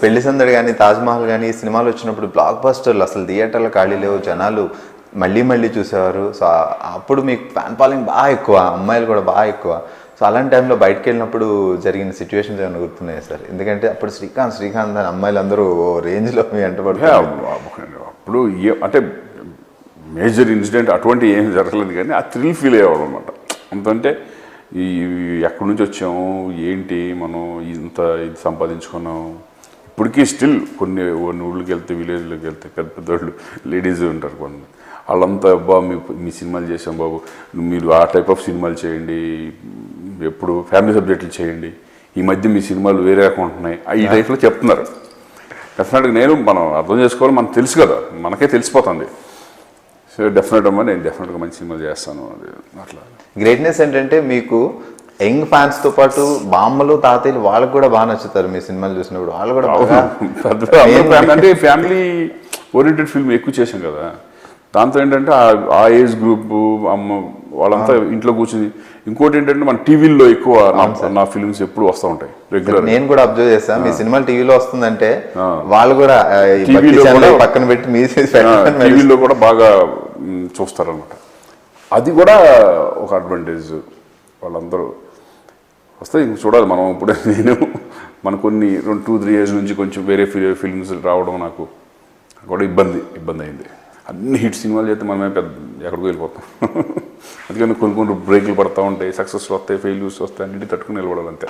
పెళ్లి సందడి కానీ తాజ్మహల్ కానీ ఈ సినిమాలు వచ్చినప్పుడు బ్లాక్ బస్టర్లు అసలు థియేటర్లు ఖాళీ లేవు, జనాలు మళ్ళీ మళ్ళీ చూసేవారు. సో అప్పుడు మీకు ఫ్యాన్ ఫాలోయింగ్ బాగా ఎక్కువ, అమ్మాయిలు కూడా బాగా ఎక్కువ. సో అలాంటి టైంలో బయటకు వెళ్ళినప్పుడు జరిగిన సిచ్యువేషన్స్ ఏమైనా గుర్తున్నాయి సార్? ఎందుకంటే అప్పుడు శ్రీకాంత్ అని అమ్మాయిలు అందరూ ఓ రేంజ్లో మీ వెంటబడుతున్నారు. అప్పుడు అంటే మేజర్ ఇన్సిడెంట్ అటువంటి ఏం జరగలేదు, కానీ ఆ థ్రిల్ ఫీల్ అయ్యేవాడు అనమాట. అంతంటే ఈ ఎక్కడి నుంచి వచ్చాము, ఏంటి మనం ఇంత ఇది సంపాదించుకున్నాం. ఇప్పటికీ స్టిల్ కొన్ని ఊళ్ళకి వెళ్తే, విలేజ్లోకి వెళ్తే పెద్ద పెద్దోళ్ళు లేడీస్ ఉంటారు కొన్ని, వాళ్ళంతా బాబు మీ సినిమాలు చేసాం బాబు, మీరు ఆ టైప్ ఆఫ్ సినిమాలు చేయండి, ఎప్పుడు ఫ్యామిలీ సబ్జెక్టులు చేయండి, ఈ మధ్య మీ సినిమాలు వేరే రకం ఉంటున్నాయి, ఈ టైప్లో చెప్తున్నారు. డెఫినెట్గా మనం అర్థం చేసుకోవాలి, మనకు తెలుసు కదా, మనకే తెలిసిపోతుంది. సో డెఫినెట్ అమ్మా, నేను డెఫినెట్గా మంచి సినిమాలు చేస్తాను. అది అట్లా గ్రేట్నెస్ ఏంటంటే మీకు యంగ్ ఫ్యాన్స్తో పాటు బామ్మలు తాతయ్యలు వాళ్ళకు కూడా బాగా నచ్చుతారు మీ సినిమాలు చూసినప్పుడు. వాళ్ళు కూడా అంటే ఫ్యామిలీ ఓరియంటెడ్ ఫిల్మ్ ఎక్కువ చేసాం కదా, దాంతో ఏంటంటే ఆ ఏజ్ గ్రూప్ అమ్మ వాళ్ళంతా ఇంట్లో కూర్చుని. ఇంకోటి ఏంటంటే మన టీవీల్లో ఎక్కువ నా ఫిల్మ్స్ ఎప్పుడు వస్తూ ఉంటాయి రెగ్యులర్. నేను కూడా అబ్జర్వ్ చేస్తాను, మీ సినిమాలు టీవీలో వస్తుందంటే వాళ్ళు కూడా పక్కన పెట్టి మీ టీవీలో కూడా బాగా చూస్తారనమాట. అది కూడా ఒక అడ్వాంటేజ్. వాళ్ళందరూ వస్తే ఇంక చూడాలి మనం. ఇప్పుడు నేను మన కొన్ని 2-3 years నుంచి కొంచెం వేరే ఫిల్మ్స్ రావడం నాకు కూడా ఇబ్బంది అయింది. అన్ని హిట్ సినిమాలు చేస్తే మనమే పెద్ద ఎక్కడికి వెళ్ళిపోతాం. అందుకని కొన్ని బ్రేకులు పడతా ఉంటాయి, సక్సెస్లు వస్తాయి, ఫెయిల్యూర్స్ వస్తాయి, అన్నింటి తట్టుకుని నిలబడాలి అంతే.